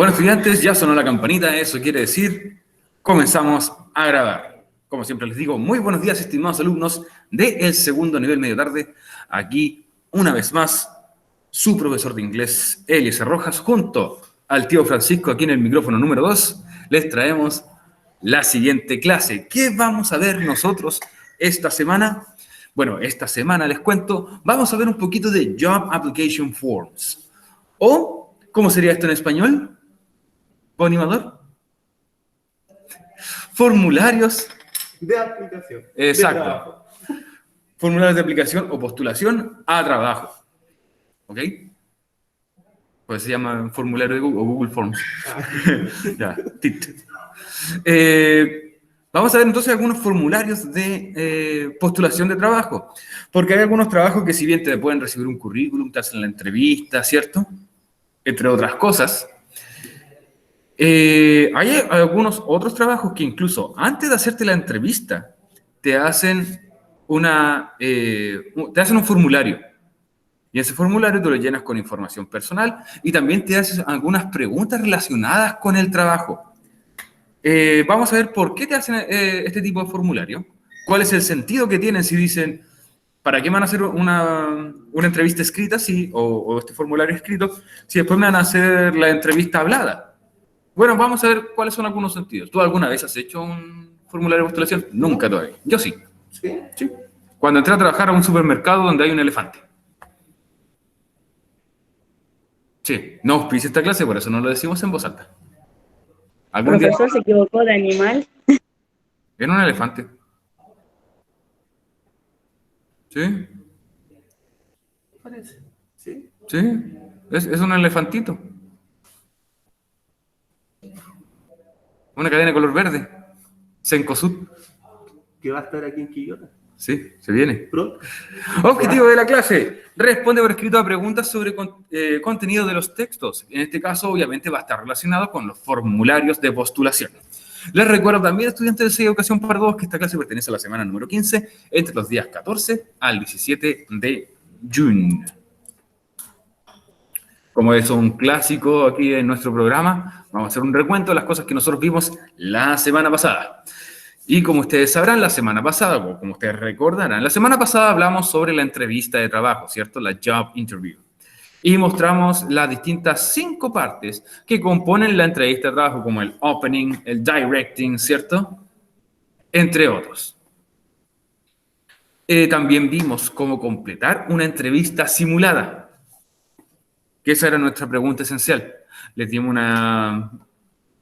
Bueno, estudiantes, ya sonó la campanita, eso quiere decir, comenzamos a grabar. Como siempre les digo, muy buenos días, estimados alumnos del segundo nivel medio tarde. Aquí, una vez más, su profesor de inglés, Eliezer Rojas, junto al tío Francisco, aquí en el micrófono número 2, les traemos la siguiente clase. ¿Qué vamos a ver nosotros esta semana? Bueno, esta semana les cuento, vamos a ver un poquito de Job Application Forms. O, ¿cómo sería esto en español? ¿Animador? Formularios de aplicación. Exacto. Formularios de aplicación o postulación a trabajo. ¿Ok? Pues se llama formulario de Google o Google Forms. Ya, TIT. Vamos a ver entonces algunos formularios de postulación de trabajo. Porque hay algunos trabajos que si bien te pueden recibir un currículum, te hacen la entrevista, ¿cierto? Entre otras cosas. Hay algunos otros trabajos que incluso antes de hacerte la entrevista te hacen un formulario. Y ese formulario tú lo llenas con información personal y también te haces algunas preguntas relacionadas con el trabajo. Vamos a ver por qué te hacen este tipo de formulario. ¿Cuál es el sentido que tienen si dicen, ¿para qué me van a hacer una entrevista escrita o este formulario escrito si después me van a hacer la entrevista hablada? Bueno, vamos a ver cuáles son algunos sentidos. ¿Tú alguna vez has hecho un formulario de postulación? Nunca todavía. Yo sí. ¿Sí? Cuando entré a trabajar a un supermercado donde hay un elefante. Sí, no auspicia esta clase, por eso no lo decimos en voz alta. ¿El profesor se equivocó de animal? Era un elefante. ¿Sí? Parece. ¿Sí? Sí, es un elefantito. Una cadena de color verde. Cencosud. Que va a estar aquí en Quillota. Sí, se viene. Pronto. Objetivo de la clase. Responde por escrito a preguntas sobre contenido de los textos. En este caso, obviamente, va a estar relacionado con los formularios de postulación. Les recuerdo también, estudiantes de Educación para Todos, que esta clase pertenece a la semana número 15, entre los días 14 al 17 de junio. Como es un clásico aquí en nuestro programa, vamos a hacer un recuento de las cosas que nosotros vimos la semana pasada. Y como ustedes sabrán, la semana pasada, o como ustedes recordarán, la semana pasada hablamos sobre la entrevista de trabajo, ¿cierto? La job interview. Y mostramos las distintas 5 partes que componen la entrevista de trabajo, como el opening, el directing, ¿cierto? Entre otros. También vimos cómo completar una entrevista simulada, que esa era nuestra pregunta esencial. Les dimos una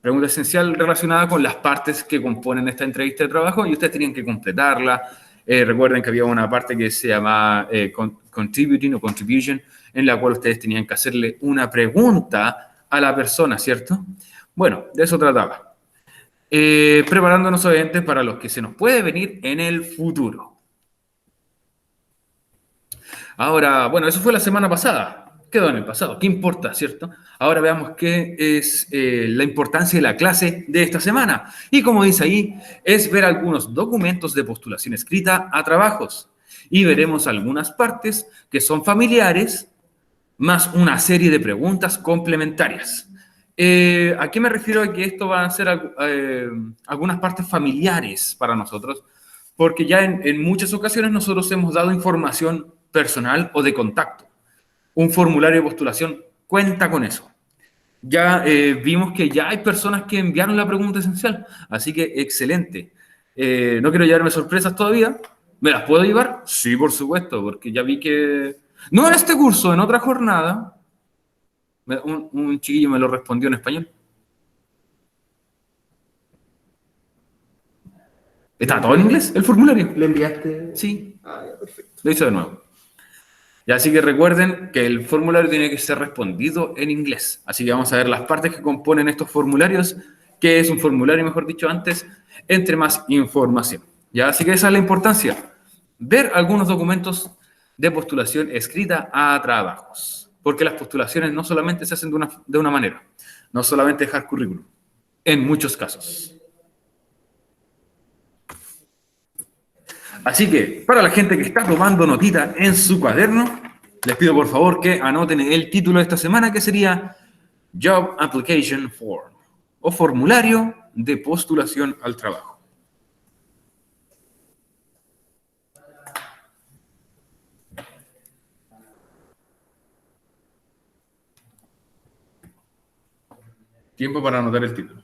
pregunta esencial relacionada con las partes que componen esta entrevista de trabajo y ustedes tenían que completarla. Recuerden que había una parte que se llama contributing o contribution, en la cual ustedes tenían que hacerle una pregunta a la persona, ¿cierto? Bueno, de eso trataba. Preparándonos obviamente para los que se nos puede venir en el futuro. Ahora, bueno, eso fue la semana pasada. Quedó en el pasado. ¿Qué importa, cierto? Ahora veamos qué es la importancia de la clase de esta semana. Y como dice ahí, es ver algunos documentos de postulación escrita a trabajos. Y veremos algunas partes que son familiares, más una serie de preguntas complementarias. ¿A qué me refiero a que esto va a ser algunas partes familiares para nosotros? Porque ya en muchas ocasiones nosotros hemos dado información personal o de contacto. Un formulario de postulación cuenta con eso. Ya vimos que ya hay personas que enviaron la pregunta esencial, así que excelente. No quiero llevarme sorpresas todavía. ¿Me las puedo llevar? Sí, por supuesto, porque ya vi que... No en este curso, en otra jornada. Un chiquillo me lo respondió en español. ¿Está todo en inglés, el formulario? ¿Le enviaste? Sí. Ah, ya, perfecto. Lo hice de nuevo. Y así que recuerden que el formulario tiene que ser respondido en inglés. Así que vamos a ver las partes que componen estos formularios, que es un formulario, mejor dicho antes, entre más información. ¿Ya? Así que esa es la importancia. Ver algunos documentos de postulación escrita a trabajos. Porque las postulaciones no solamente se hacen de una manera. No solamente dejar currículum. En muchos casos. Así que, para la gente que está tomando notita en su cuaderno, les pido por favor que anoten el título de esta semana, que sería Job Application Form o formulario de postulación al trabajo. Tiempo para anotar el título.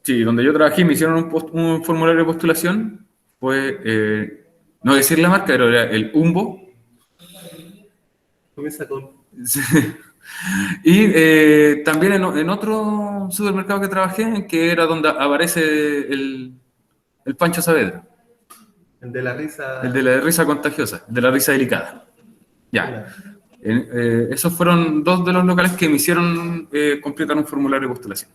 Sí, donde yo trabajé me hicieron un formulario de postulación. Fue, no decir la marca, pero era el Umbo. Comienza con. Y también en otro supermercado que trabajé, que era donde aparece el Pancho Saavedra, El de la risa. el de la risa contagiosa, de la risa delicada. Ya. Esos fueron dos de los locales que me hicieron completar un formulario de postulación.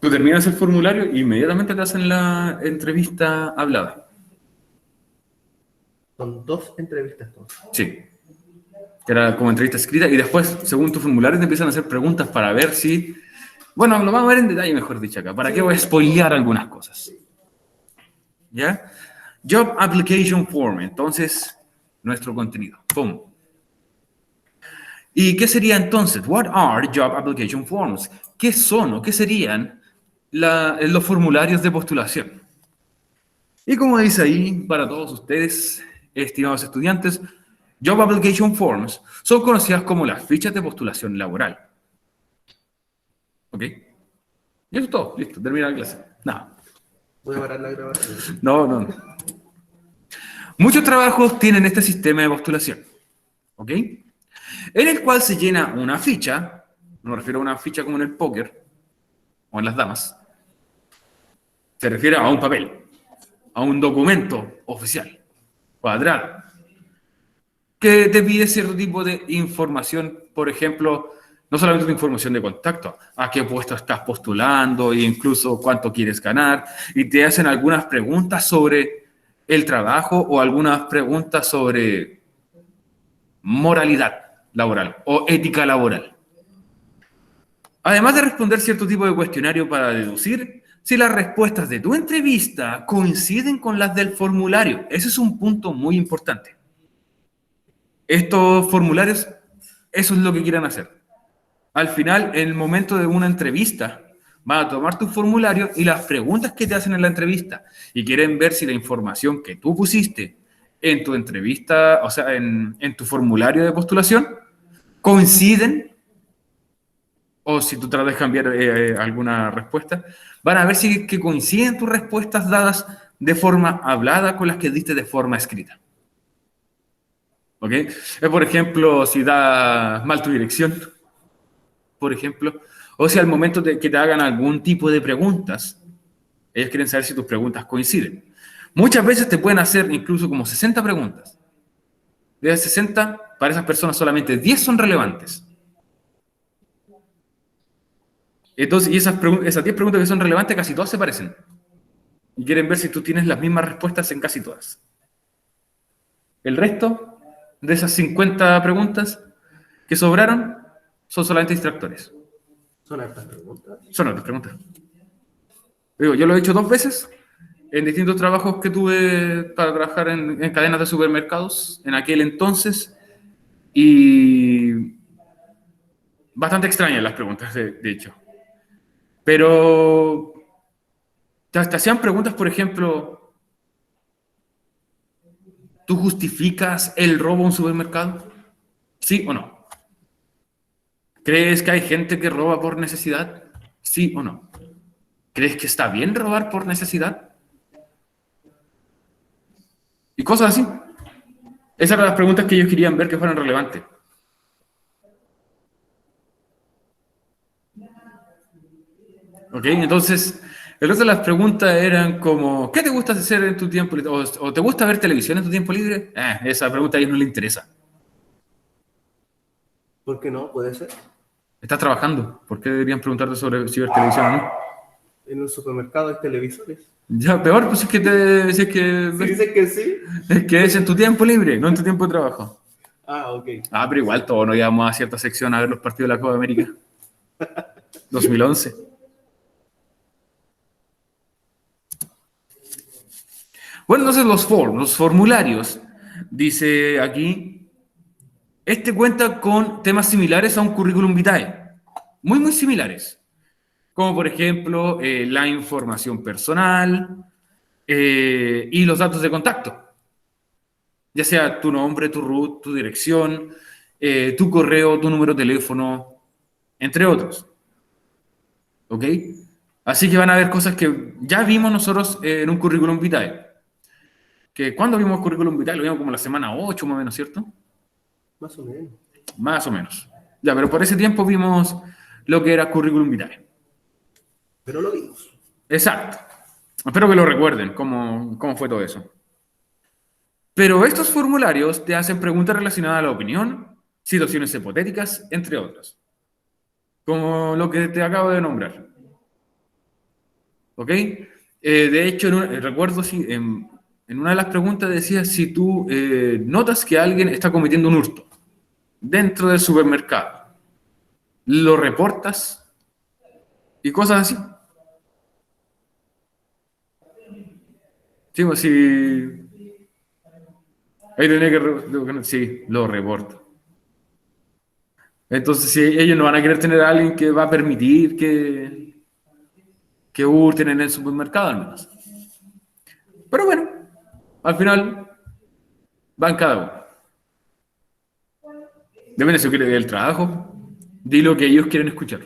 Tú terminas el formulario e inmediatamente te hacen la entrevista hablada. Son 2 entrevistas todas. Sí. Que era como entrevista escrita y después, según tu formulario, te empiezan a hacer preguntas para ver si... Bueno, lo vamos a ver en detalle, mejor dicho acá. ¿Para qué voy a spoilear algunas cosas? ¿Ya? Job Application Form. Entonces, nuestro contenido. ¡Pum! ¿Y qué sería entonces? What are Job Application Forms? ¿Qué son o qué serían los formularios de postulación? Y como dice ahí, para todos ustedes, estimados estudiantes, Job Application Forms son conocidas como las fichas de postulación laboral. ¿Ok? Y eso es todo. Listo, termina la clase. Nada. Voy a parar la grabación. No. Muchos trabajos tienen este sistema de postulación. ¿Ok? En el cual se llena una ficha, no me refiero a una ficha como en el póker o en las damas, se refiere a un papel, a un documento oficial, cuadrado, que te pide cierto tipo de información, por ejemplo, no solamente información de contacto, a qué puesto estás postulando e incluso cuánto quieres ganar, y te hacen algunas preguntas sobre el trabajo o algunas preguntas sobre moralidad laboral o ética laboral. Además de responder cierto tipo de cuestionario para deducir si las respuestas de tu entrevista coinciden con las del formulario. Ese es un punto muy importante. Estos formularios, eso es lo que quieran hacer. Al final, en el momento de una entrevista, van a tomar tu formulario y las preguntas que te hacen en la entrevista y quieren ver si la información que tú pusiste en tu entrevista, o sea, en tu formulario de postulación, coinciden, o si tú tratas de cambiar alguna respuesta, van a ver si que coinciden tus respuestas dadas de forma hablada con las que diste de forma escrita. ¿Ok? Por ejemplo, si das mal tu dirección, por ejemplo, o si al momento de que te hagan algún tipo de preguntas, ellos quieren saber si tus preguntas coinciden. Muchas veces te pueden hacer incluso como 60 preguntas. De esas 60, para esas personas solamente 10 son relevantes. Entonces, y esas 10 preguntas que son relevantes, casi todas se parecen. Y quieren ver si tú tienes las mismas respuestas en casi todas. El resto de esas 50 preguntas que sobraron son solamente distractores. Son hartas preguntas. Son otras preguntas. Digo, yo lo he hecho 2 veces en distintos trabajos que tuve para trabajar en cadenas de supermercados en aquel entonces. Y bastante extrañas las preguntas, de hecho. Pero te hacían preguntas, por ejemplo, ¿tú justificas el robo a un supermercado? ¿Sí o no? ¿Crees que hay gente que roba por necesidad? ¿Sí o no? ¿Crees que está bien robar por necesidad? Y cosas así. Esas eran las preguntas que ellos querían ver que fueran relevantes. ¿Ok? Entonces, el resto de las preguntas eran como, ¿qué te gusta hacer en tu tiempo libre? ¿O te gusta ver televisión en tu tiempo libre? Esa pregunta a ellos no les interesa. ¿Por qué no? Puede ser. ¿Estás trabajando? ¿Por qué deberían preguntarte sobre si ver televisión o no? En un supermercado hay televisores. Ya, peor, pues es que Si dicen que sí. es que es en tu tiempo libre, no en tu tiempo de trabajo. Ah, ok. Pero igual todos nos íbamos a cierta sección a ver los partidos de la Copa América. 2011. Bueno, entonces los formularios, dice aquí, Este cuenta con temas similares a un currículum vitae, muy, muy similares, como por ejemplo la información personal y los datos de contacto, ya sea tu nombre, tu root, tu dirección, tu correo, tu número de teléfono, entre otros. ¿Ok? Así que van a haber cosas que ya vimos nosotros en un currículum vitae. Que ¿cuándo vimos currículum vitae? Lo vimos como la semana 8 más o menos, ¿cierto? Más o menos. Más o menos. Ya, pero por ese tiempo vimos lo que era currículum vitae. Pero lo vimos. Exacto. Espero que lo recuerden, cómo fue todo eso. Pero estos formularios te hacen preguntas relacionadas a la opinión, situaciones hipotéticas, entre otras. Como lo que te acabo de nombrar. ¿Ok? De hecho, recuerdo si en una de las preguntas decía si tú notas que alguien está cometiendo un hurto dentro del supermercado, lo reportas y cosas así. Sí, pues sí, ahí tenía que... sí, lo reporto. Entonces, si ellos no van a querer tener a alguien que va a permitir que hurten en el supermercado, al menos. Pero bueno, al final van cada uno. Depende si quiere el trabajo, di lo que ellos quieren escuchar.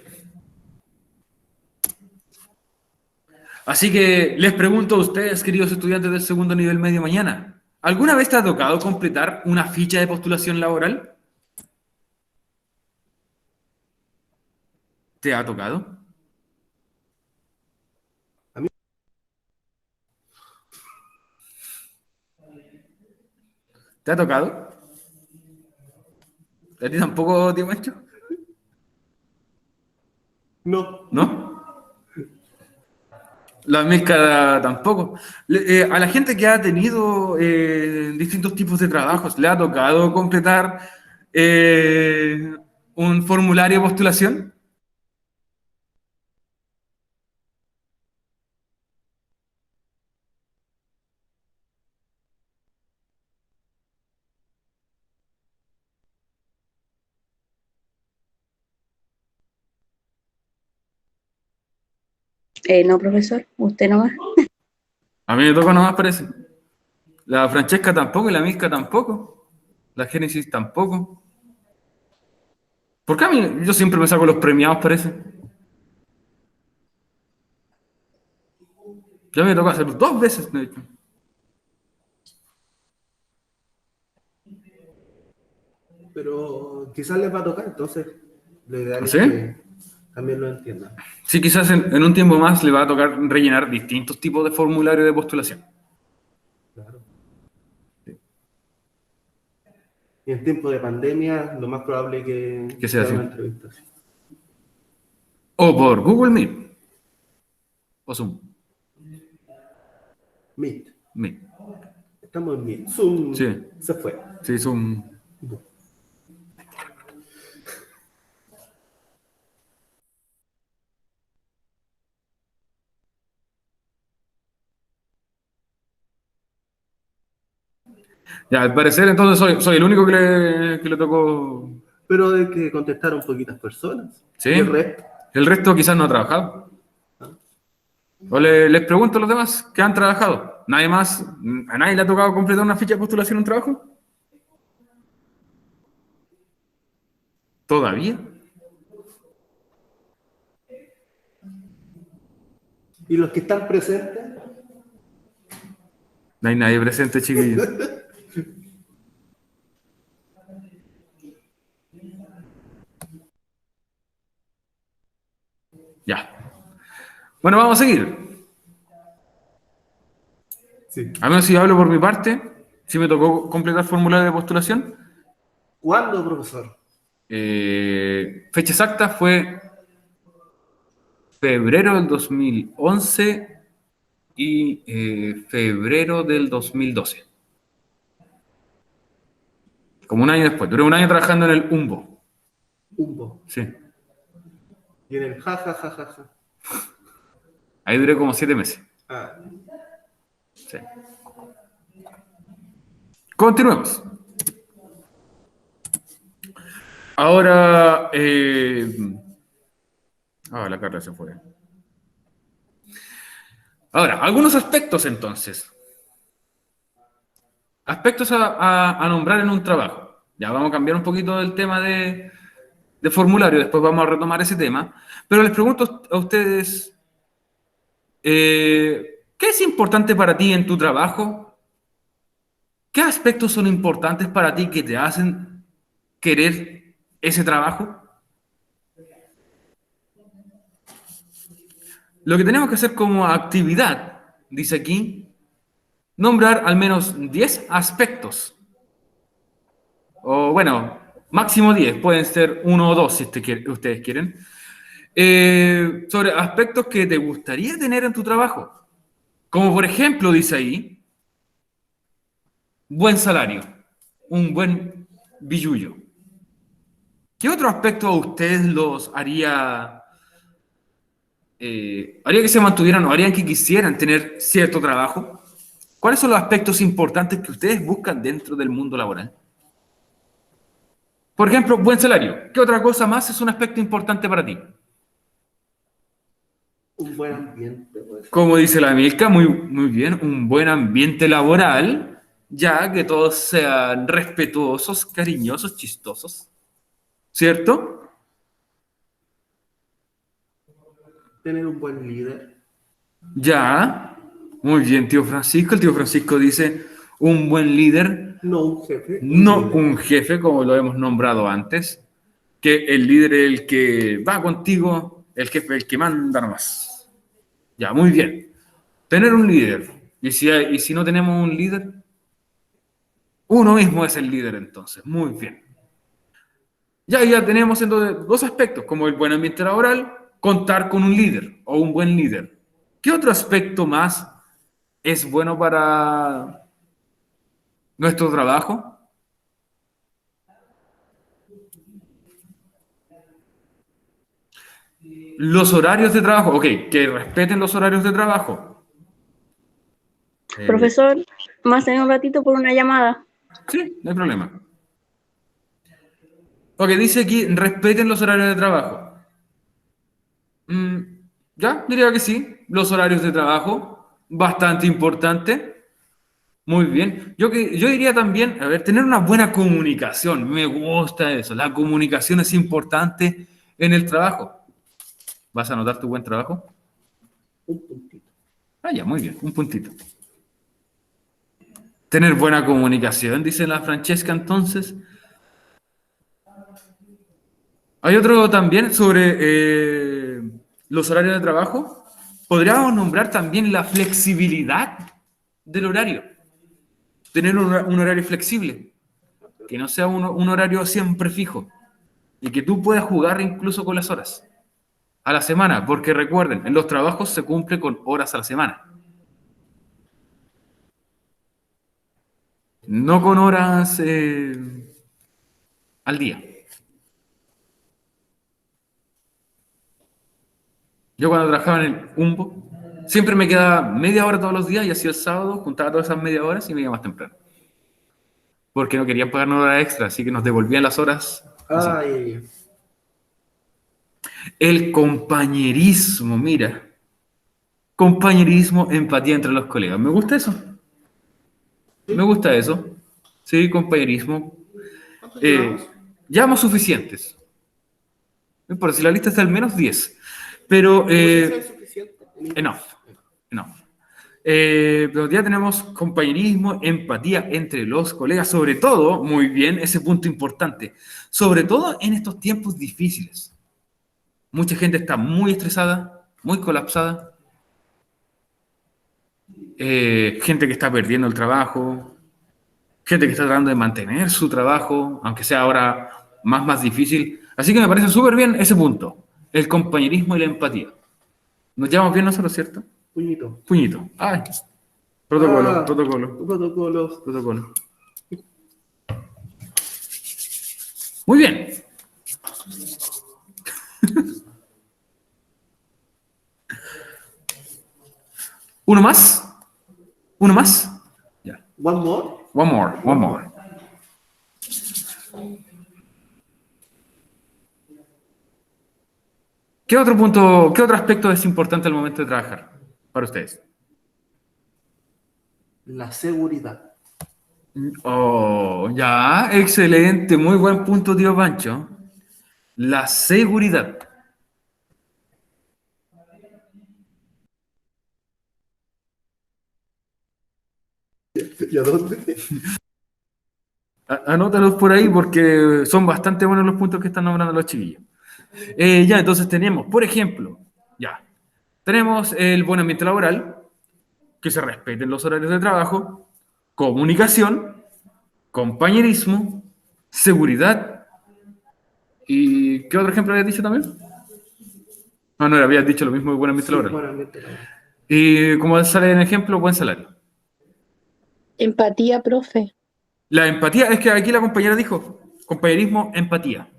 Así que les pregunto a ustedes, queridos estudiantes del segundo nivel medio mañana, ¿alguna vez te ha tocado completar una ficha de postulación laboral? ¿Te ha tocado? A mí, ¿Te ha tocado? ¿A ti tampoco, tío Mancho? no. ¿No? La mezcla tampoco. A la gente que ha tenido distintos tipos de trabajos, ¿le ha tocado completar un formulario de postulación? No, profesor, usted nomás. A mí me tocó nomás, parece. La Francesca tampoco y la Misca tampoco. La Génesis tampoco. ¿Por qué a mí? Yo siempre me saco los premiados, parece. Ya me tocó hacerlo 2 veces, de hecho. Pero quizás les va a tocar, entonces lo ideal es ¿Sí? que también lo entiendan. Sí, quizás en un tiempo más le va a tocar rellenar distintos tipos de formularios de postulación. Claro. Y en tiempo de pandemia, lo más probable es que Que sea sea así. una entrevista así. O por Google Meet. O Zoom. Meet. Meet. Estamos en Meet. Zoom Sí, se fue. sí, Zoom. Ya, al parecer entonces soy el único que le tocó. Pero de que contestaron poquitas personas. ¿Sí? Y el resto. El resto quizás no ha trabajado. O les pregunto a los demás que han trabajado. ¿Nadie más? ¿A nadie le ha tocado completar una ficha de postulación en un trabajo? ¿Todavía? Y los que están presentes, No hay nadie presente, chiquillos. Ya. Bueno, vamos a seguir. sí. Al menos si hablo por mi parte, si me tocó completar formulario de postulación. ¿Cuándo, profesor? Fecha exacta fue febrero del 2011 y febrero del 2012. Como un año después. Duré un año trabajando en el UMBO. Humbo. Sí. Y en el ja, ja, ja, ja, ja. Ahí duré como 7 meses. Ah, Sí. Continuemos. Ahora, la Carla se fue. Ahora, algunos aspectos entonces. Aspectos a nombrar en un trabajo. Ya vamos a cambiar un poquito el tema de formulario, después vamos a retomar ese tema. Pero les pregunto a ustedes, ¿qué es importante para ti en tu trabajo? ¿Qué aspectos son importantes para ti que te hacen querer ese trabajo? Lo que tenemos que hacer como actividad, dice aquí, nombrar al menos 10 aspectos. O bueno, máximo 10, pueden ser uno o dos si ustedes quieren. Sobre aspectos que te gustaría tener en tu trabajo. Como por ejemplo, dice ahí, buen salario, un buen billullo. ¿Qué otro aspecto a ustedes los haría que se mantuvieran o harían que quisieran tener cierto trabajo? ¿Cuáles son los aspectos importantes que ustedes buscan dentro del mundo laboral? Por ejemplo, buen salario. ¿Qué otra cosa más es un aspecto importante para ti? Un buen ambiente, pues. Como dice la Milka, muy bien, un buen ambiente laboral, ya que todos sean respetuosos, cariñosos, chistosos, ¿cierto? Tener un buen líder. Ya, muy bien, tío Francisco. El tío Francisco dice, un buen líder, No un jefe, un no líder. un jefe, como lo hemos nombrado antes, que el líder es el que va contigo, el jefe el que manda nomás. Ya, muy bien. Tener un líder. Y si no tenemos un líder, uno mismo es el líder entonces. Muy bien. Ya tenemos entonces dos aspectos, como el buen ambiente laboral, contar con un líder o un buen líder. ¿Qué otro aspecto más es bueno para nuestro trabajo? Los horarios de trabajo. Ok, que respeten los horarios de trabajo. Profesor, más en un ratito por una llamada. Sí, no hay problema. Ok, dice aquí, respeten los horarios de trabajo. Mm, ya, diría que sí. Los horarios de trabajo, bastante importante. Muy bien. Yo diría también, a ver, tener una buena comunicación. Me gusta eso. La comunicación es importante en el trabajo. ¿Vas a anotar tu buen trabajo? Un puntito. Ah, ya, muy bien. Un puntito. Tener buena comunicación, dice la Francesca entonces. Hay otro también sobre los horarios de trabajo. Podríamos nombrar también la flexibilidad del horario. Tener un horario flexible, que no sea un horario siempre fijo y que tú puedas jugar incluso con las horas a la semana, porque recuerden, en los trabajos se cumple con horas a la semana, no con horas al día. Yo cuando trabajaba en el UMBO, siempre me quedaba media hora todos los días y así el sábado juntaba todas esas media horas y me iba más temprano. Porque no querían pagarnos hora extra, así que nos devolvían las horas. Así. Ay, El compañerismo, mira. Compañerismo, empatía entre los colegas. Me gusta eso. Me gusta eso. Sí, compañerismo. ¿cuántos llevamos? Llevamos suficientes. Por si la lista está al menos 10. Pero, ¿Cómo se dice suficiente? enough. Enough. Pero ya tenemos compañerismo, empatía entre los colegas, sobre todo, muy bien, ese punto importante, sobre todo en estos tiempos difíciles. Mucha gente está muy estresada, muy colapsada, gente que está perdiendo el trabajo, gente que está tratando de mantener su trabajo, aunque sea ahora más difícil. Así que me parece súper bien ese punto, el compañerismo y la empatía. Nos llevamos bien nosotros, ¿cierto? Puñito. Puñito. Ay, protocolo, Ah, protocolo, protocolos. protocolo. Muy bien. ¿Uno más? ¿Uno más? Ya. One more. One more, one more. ¿Qué otro punto, qué otro aspecto es importante al momento de trabajar para ustedes? La seguridad. Oh, ya, excelente, muy buen punto, tío Pancho. La seguridad. ¿Y a dónde? Anótalos por ahí porque son bastante buenos los puntos que están nombrando los chiquillos. Ya, entonces tenemos, por ejemplo, ya, tenemos el buen ambiente laboral, que se respeten los horarios de trabajo, comunicación, compañerismo, seguridad. ¿Y qué otro ejemplo habías dicho también? Ah, no, habías dicho lo mismo de buen ambiente Sí, laboral. buen ambiente laboral. Y como sale en ejemplo, buen salario. Empatía, profe. La empatía, es que aquí la compañera dijo, compañerismo, empatía.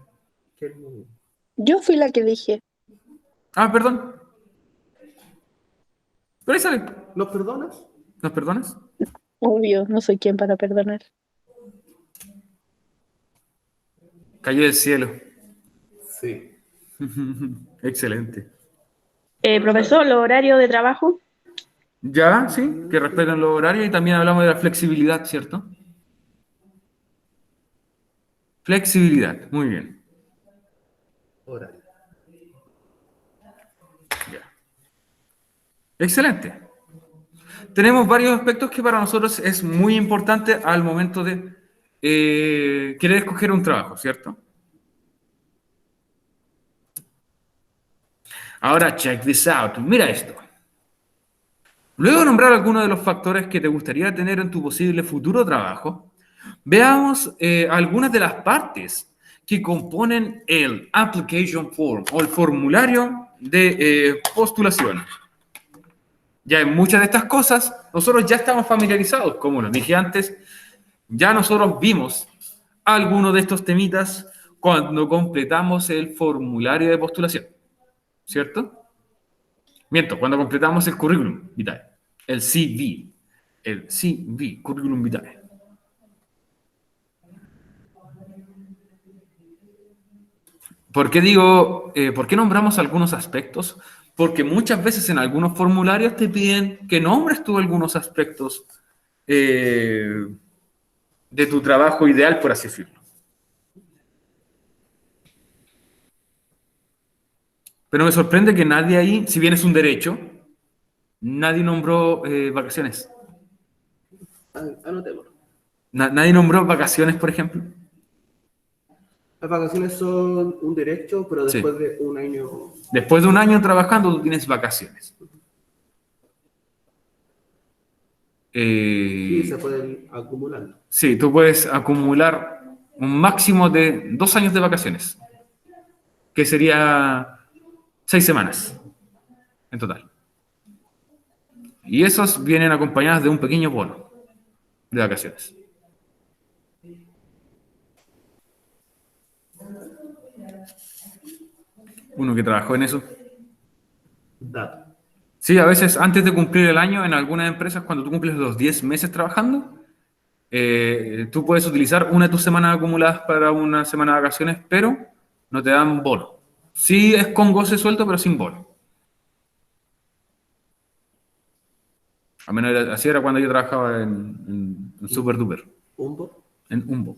Qué lindo. Yo fui la que dije. Ah, perdón. Pero ahí sale. ¿Nos perdonas? ¿Nos perdonas? Obvio, no soy quien para perdonar. Cayó del cielo. Sí. Excelente. Profesor, ¿los horarios de trabajo? Ya, sí, que respeten los horarios y también hablamos de la flexibilidad, ¿cierto? Flexibilidad, muy bien. Horario. Ya. Excelente. Tenemos varios aspectos que para nosotros es muy importante al momento de querer escoger un trabajo, ¿cierto? Ahora, check this out. Mira esto. Luego de nombrar algunos de los factores que te gustaría tener en tu posible futuro trabajo, veamos algunas de las partes que componen el application form o el formulario de postulación. Ya en muchas de estas cosas nosotros ya estamos familiarizados, como les dije antes, ya nosotros vimos algunos de estos temitas cuando completamos el formulario de postulación, ¿cierto? Miento, cuando completamos el currículum vitae, el CV, currículum vitae. ¿Por qué digo, por qué nombramos algunos aspectos? Porque muchas veces en algunos formularios te piden que nombres tú algunos aspectos de tu trabajo ideal, por así decirlo. Pero me sorprende que nadie ahí, si bien es un derecho, nadie nombró vacaciones. Anotémoslo. Nadie nombró vacaciones, por ejemplo. Las vacaciones son un derecho, pero Sí. después de un año. Después de un año trabajando, tú tienes vacaciones. Y se pueden ir acumulando. Sí, tú puedes acumular un máximo de 2 años de vacaciones, que sería 6 semanas en total. Y esos vienen acompañados de un pequeño bono de vacaciones. Uno que trabajó en eso. Dato. Sí, a veces antes de cumplir el año, en algunas empresas, cuando tú cumples los 10 meses trabajando, tú puedes utilizar una de tus semanas acumuladas para una semana de vacaciones, pero no te dan bono. Sí es con goce suelto, pero sin bono. Al menos así era cuando yo trabajaba en Super Duper, ¿Humbo? en Umbo.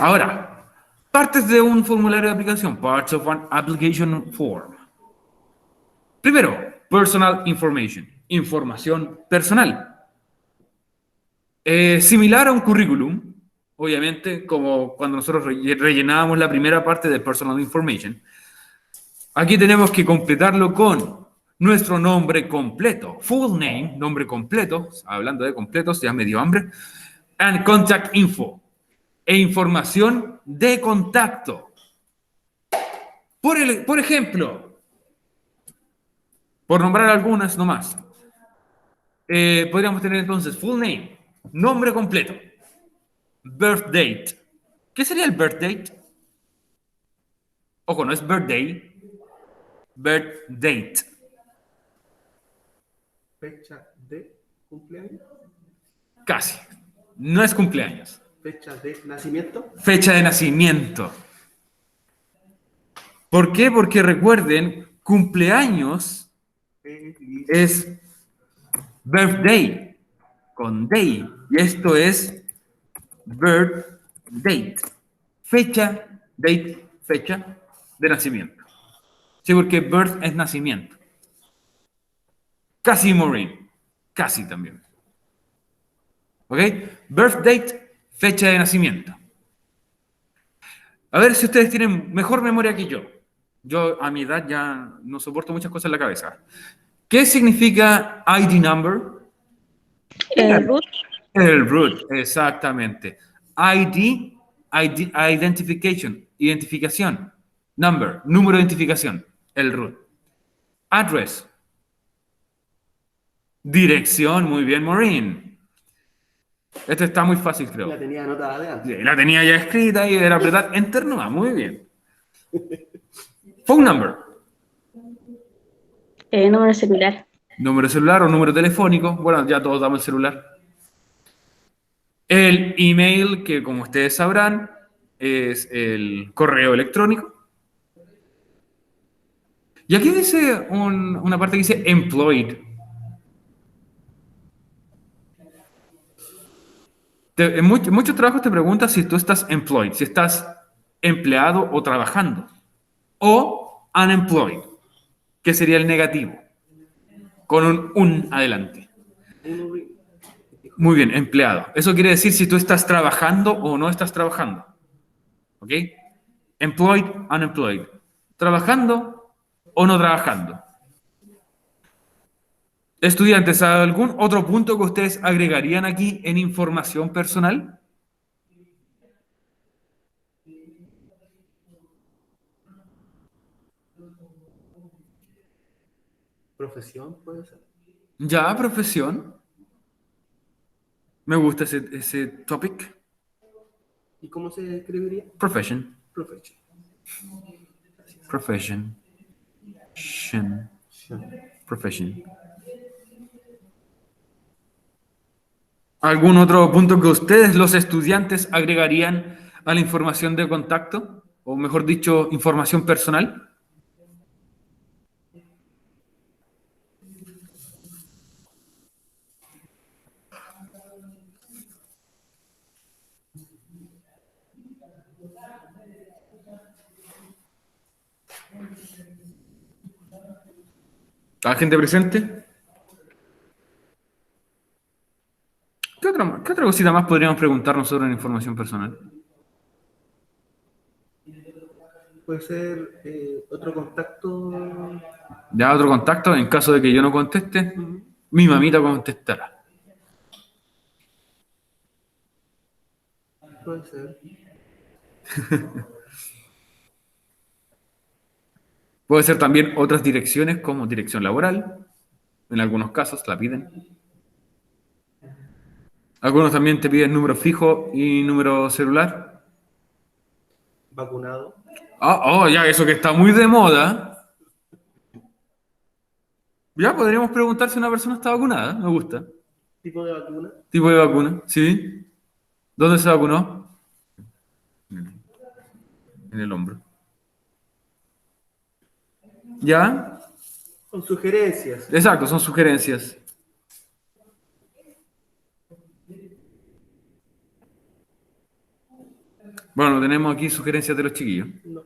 Ahora, partes de un formulario de aplicación, parts of an application form. Primero, personal information, información personal. Similar a un currículum, obviamente, como cuando nosotros rellenábamos la primera parte del personal information, aquí tenemos que completarlo con nuestro nombre completo, full name, nombre completo, hablando de completos, ya me dio hambre, and contact info, e información de contacto. Por ejemplo, por nombrar algunas nomás, podríamos tener entonces full name, nombre completo, birth date. ¿Qué sería el birth date? Ojo, no es birthday, birth date. Fecha de cumpleaños. Casi. No es cumpleaños. Fecha de nacimiento. Fecha de nacimiento. ¿Por qué? Porque recuerden, cumpleaños es birthday, con day. Y esto es birth date. Fecha, date, fecha de nacimiento. Sí, porque birth es nacimiento. Casi Maureen. Casi también. ¿Ok? Birth date, fecha de nacimiento. A ver si ustedes tienen mejor memoria que yo. Yo a mi edad ya no soporto muchas cosas en la cabeza. ¿Qué significa ID number? Ruth, El root, exactamente. Identification, identificación. Number, número de identificación. El root. Address, dirección, muy bien, Maureen. Esto está muy fácil, creo. La tenía anotada de antes. La tenía ya escrita y era apretar enter nomás, muy bien. Phone number, número celular. número celular o número telefónico. Bueno, ya todos damos el celular. El email, que como ustedes sabrán, es el correo electrónico. Y aquí dice una parte que dice employed. En muchos trabajos te preguntas si tú estás employed, si estás empleado o trabajando. O unemployed, que sería el negativo, con un adelante. Muy bien, empleado. Eso quiere decir si tú estás trabajando o no estás trabajando. ¿Ok? Employed, unemployed. Trabajando o no trabajando. Estudiantes, ¿algún otro punto que ustedes agregarían aquí en información personal? Profesión puede ser. Ya, profesión. Me gusta ese topic. ¿Y cómo se escribiría? Profession. Profesión. Profession. Profession. ¿Algún otro punto que ustedes, los estudiantes, agregarían a la información de contacto? O mejor dicho, información personal. ¿La gente presente? ¿Qué otra cosita más podríamos preguntar nosotros en información personal? Puede ser otro contacto. Ya otro contacto, en caso de que yo no conteste, mi mamita contestará. Puede ser. Puede ser también otras direcciones como dirección laboral. En algunos casos la piden. Algunos también te piden número fijo y número celular. Vacunado. Ya, eso que está muy de moda. Ya podríamos preguntar si una persona está vacunada. Me gusta. Tipo de vacuna. Tipo de vacuna, ¿sí? ¿Dónde se vacunó? En el hombro. ¿Ya? Con sugerencias. Exacto, son sugerencias. Bueno, tenemos aquí sugerencias de los chiquillos. No.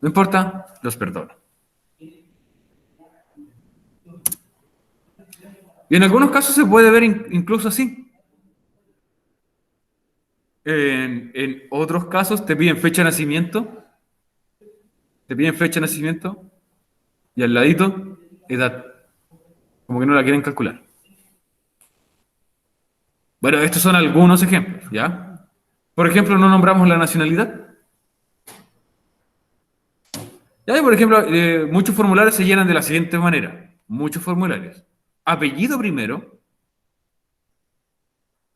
No importa, los perdono. Y en algunos casos se puede ver incluso así. En otros casos te piden fecha de nacimiento. Te piden fecha de nacimiento. Y al ladito, edad. Como que no la quieren calcular. Bueno, estos son algunos ejemplos, ¿ya? Por ejemplo, no nombramos la nacionalidad. Ya, por ejemplo, muchos formularios se llenan de la siguiente manera. Muchos formularios. Apellido primero.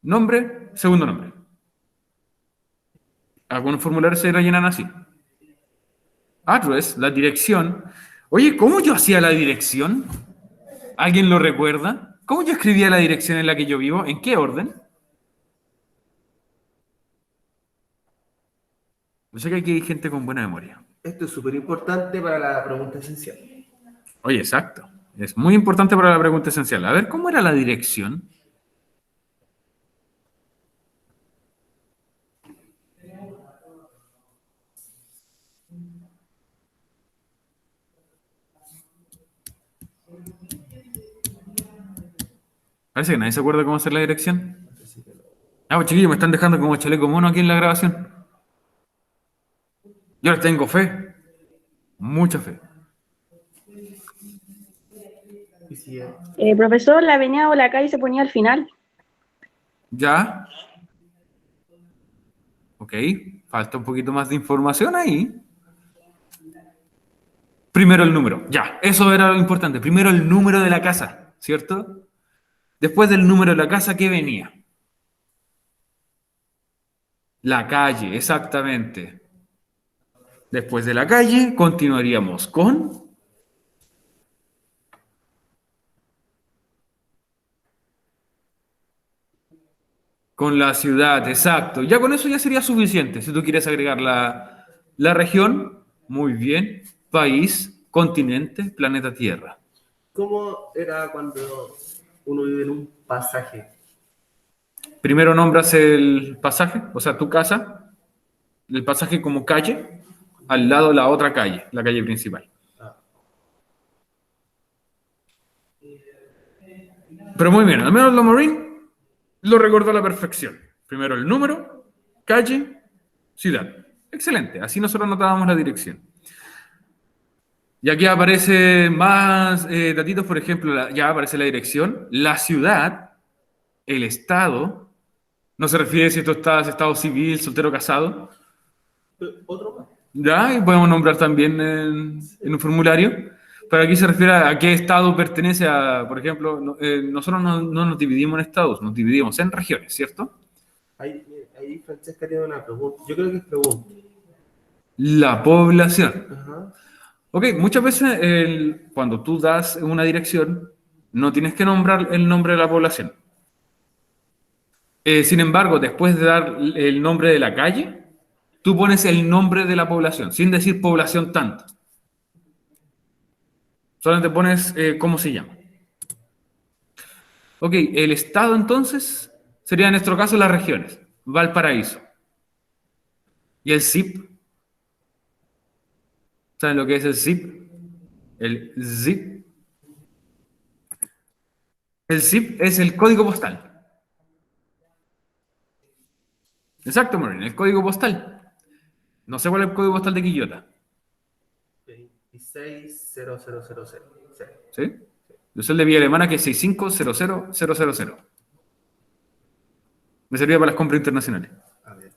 Nombre, segundo nombre. Algunos formularios se rellenan así. Address, la dirección. Oye, ¿cómo yo hacía la dirección? ¿Alguien lo recuerda? ¿Cómo yo escribía la dirección en la que yo vivo? ¿En qué orden? Yo sé que aquí hay gente con buena memoria. Esto es súper importante para la pregunta esencial. Oye, exacto. Es muy importante para la pregunta esencial. A ver, ¿cómo era la dirección? Parece que nadie se acuerda cómo hacer la dirección. Ah, pues chiquillos, me están dejando como chaleco mono aquí en la grabación. Yo les tengo fe. Mucha fe. Y si es Profesor, la avenida o la calle se ponía al final. ¿Ya? Ok. Falta un poquito más de información ahí. Primero el número. Ya, eso era lo importante. Primero el número de la casa, ¿cierto? Después del número de la casa, ¿qué venía? La calle, exactamente. Después de la calle, continuaríamos con la ciudad, exacto. Ya con eso ya sería suficiente. Si tú quieres agregar la región, muy bien. País, continente, planeta Tierra. ¿Cómo era cuando uno vive en un pasaje? Primero nombras el pasaje, o sea, tu casa, el pasaje como calle, al lado la otra calle, la calle principal. Ah, Pero muy bien, al menos lo Marine lo recordó a la perfección. Primero el número, calle, ciudad. Excelente, así nosotros notábamos la dirección. Y aquí aparece más datitos, por ejemplo, ya aparece la dirección, la ciudad, el estado, no se refiere si tú estás estado civil, soltero, casado, ¿otro más? ya, y podemos nombrar también en un formulario, pero aquí se refiere a qué estado pertenece a, por ejemplo, nosotros no nos dividimos en estados, nos dividimos en regiones, ¿cierto? Ahí Francesca tiene una pregunta. Yo creo que es pregunta. La población. Ajá. Ok, muchas veces cuando tú das una dirección, no tienes que nombrar el nombre de la población. Sin embargo, después de dar el nombre de la calle, tú pones el nombre de la población, sin decir población tanto. Solamente pones cómo se llama. Ok, el estado entonces sería en nuestro caso las regiones. Valparaíso. ¿Y el zip? ¿Saben lo que es el zip? El zip. El zip es el código postal. Exacto, Maureen, el código postal. No sé cuál es el código postal de Quillota. 260000. Sí. ¿Sí? Yo soy el de Villa Alemana que es 6500000. Me servía para las compras internacionales. A ver.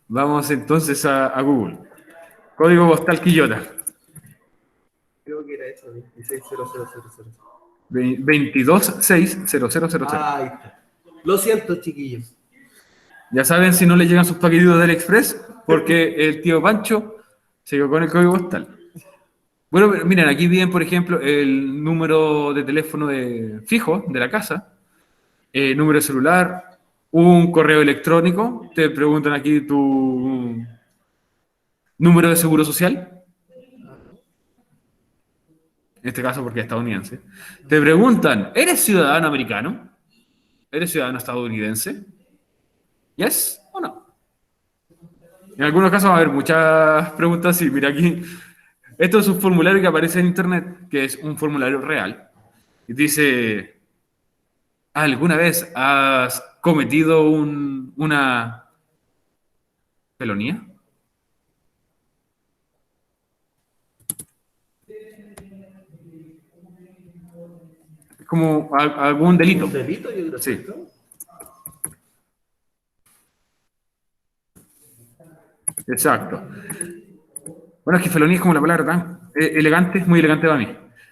Vamos entonces a Google. Código postal Quillota. Creo que era eso, 260000. 2260000. Ahí está. Lo siento, chiquillos. Ya saben si no les llegan sus paquetitos del Express, porque el tío Pancho se quedó con el código postal. Bueno, miren, aquí vienen, por ejemplo, el número de teléfono fijo de la casa, número de celular, un correo electrónico, te preguntan aquí tu número de seguro social, en este caso porque es estadounidense. Te preguntan, ¿eres ciudadano americano? ¿Eres ciudadano estadounidense? ¿Yes o no? En algunos casos va a haber muchas preguntas así. Mira aquí, esto es un formulario que aparece en internet, que es un formulario real. Y dice, ¿alguna vez has cometido una felonía? Es como algún delito. ¿Un delito, yo creo, Sí, cierto? exacto. Bueno, es que felonía es como la palabra tan elegante, es muy elegante para mí.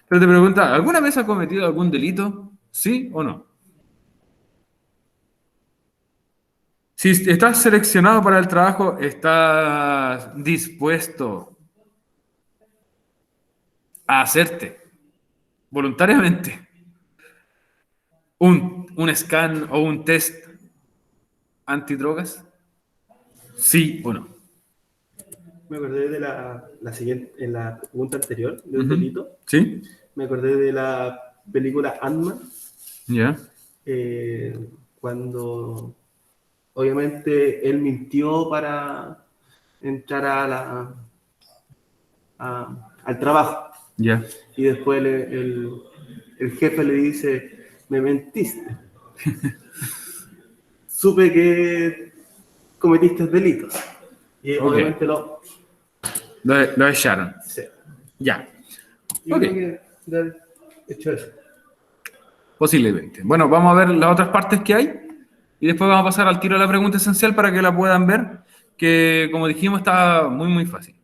Pero te pregunta, ¿alguna vez has cometido algún delito? ¿Sí o no? Si estás seleccionado para el trabajo, ¿estás dispuesto a hacerte voluntariamente un scan o un test antidrogas? ¿Sí o no? Me acordé de la siguiente, en la pregunta anterior, de un Ujú. delito. ¿Sí? Me acordé de la película Ant-Man, Ya. cuando obviamente él mintió para entrar al trabajo. Ya. Y después el jefe le dice, me mentiste. Supe que cometiste delitos. Y Ok. obviamente lo... Lo echaron. Sí. Ya. Yo Ok. creo que de haber hecho eso. Posiblemente. Bueno, vamos a ver las otras partes que hay y después vamos a pasar al tiro de la pregunta esencial para que la puedan ver, que como dijimos está muy, muy fácil.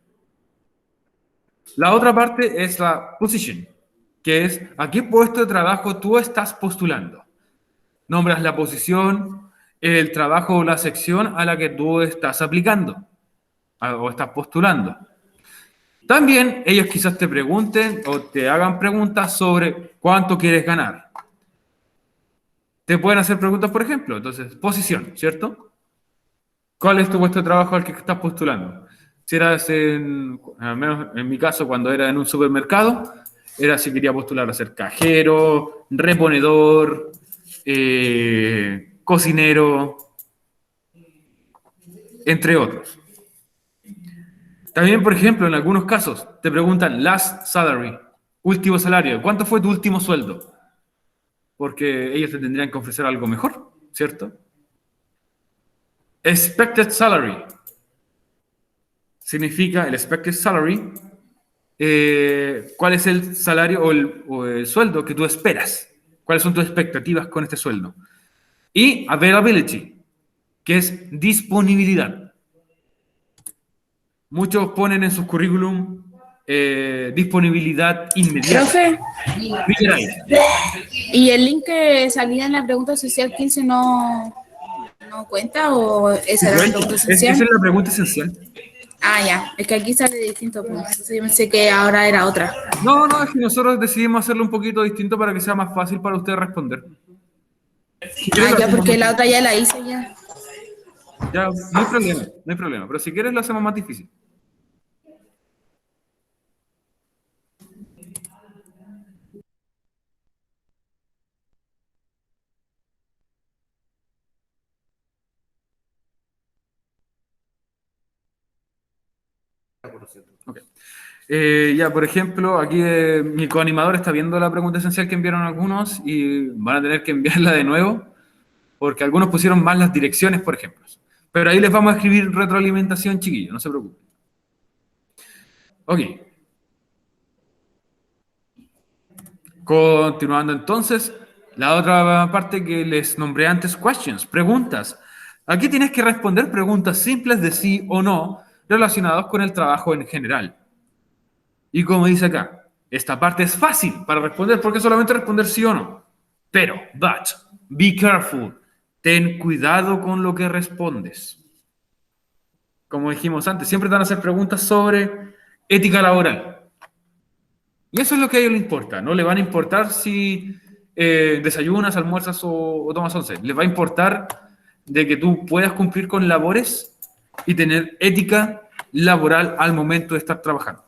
La otra parte es la position, que es a qué puesto de trabajo tú estás postulando. Nombras la posición, el trabajo o la sección a la que tú estás aplicando o estás postulando. También ellos quizás te pregunten o te hagan preguntas sobre cuánto quieres ganar. Te pueden hacer preguntas, por ejemplo, entonces, posición, ¿cierto? ¿Cuál es tu puesto de trabajo al que estás postulando? Si eras al menos en mi caso, cuando era en un supermercado, era si quería postular a ser cajero, reponedor, cocinero, entre otros. También, por ejemplo, en algunos casos te preguntan last salary, último salario. ¿Cuánto fue tu último sueldo? Porque ellos te tendrían que ofrecer algo mejor, ¿cierto? Expected salary significa el expected salary, cuál es el salario o el sueldo que tú esperas, cuáles son tus expectativas con este sueldo. Y availability, que es disponibilidad. Muchos ponen en sus currículum disponibilidad inmediata. Profe, Literal. ¿y el link que salía en la pregunta social 15 no cuenta o esa era la pregunta Esa esencial? es la pregunta esencial. Ah, ya, es que aquí sale distinto, pues. Entonces yo pensé que ahora era otra. No, no, es que nosotros decidimos hacerlo un poquito distinto para que sea más fácil para usted responder. Si quieres, Ah, lo ya, hacemos porque más la difícil. otra ya la hice ya. Ya, no hay problema, no hay problema. Pero si quieres, lo hacemos más difícil. Ok. Ya, por ejemplo, aquí mi coanimador está viendo la pregunta esencial que enviaron algunos y van a tener que enviarla de nuevo porque algunos pusieron mal las direcciones, por ejemplo. Pero ahí les vamos a escribir retroalimentación, chiquillos, no se preocupen. Ok. Continuando entonces, la otra parte que les nombré antes, questions, preguntas. Aquí tienes que responder preguntas simples de sí o no relacionadas con el trabajo en general. Y como dice acá, esta parte es fácil para responder porque solamente responder sí o no. Pero, be careful. Ten cuidado con lo que respondes. Como dijimos antes, siempre te van a hacer preguntas sobre ética laboral. Y eso es lo que a ellos les importa. No le van a importar si desayunas, almuerzas o tomas once. Les va a importar de que tú puedas cumplir con labores y tener ética laboral al momento de estar trabajando.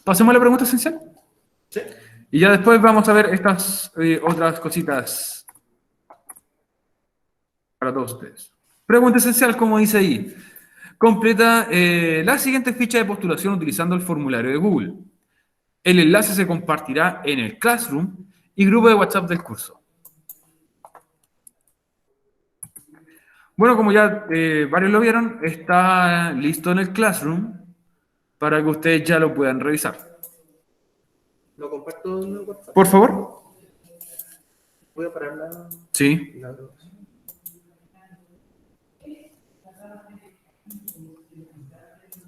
Pasemos a la pregunta esencial. Sí. Y ya después vamos a ver estas otras cositas para todos ustedes. Pregunta esencial, como dice ahí. Completa la siguiente ficha de postulación utilizando el formulario de Google. El enlace se compartirá en el Classroom y grupo de WhatsApp del curso. Bueno, como ya varios lo vieron, está listo en el Classroom para que ustedes ya lo puedan revisar. Lo comparto en el WhatsApp. Por favor. Voy a parar la Sí. grabación.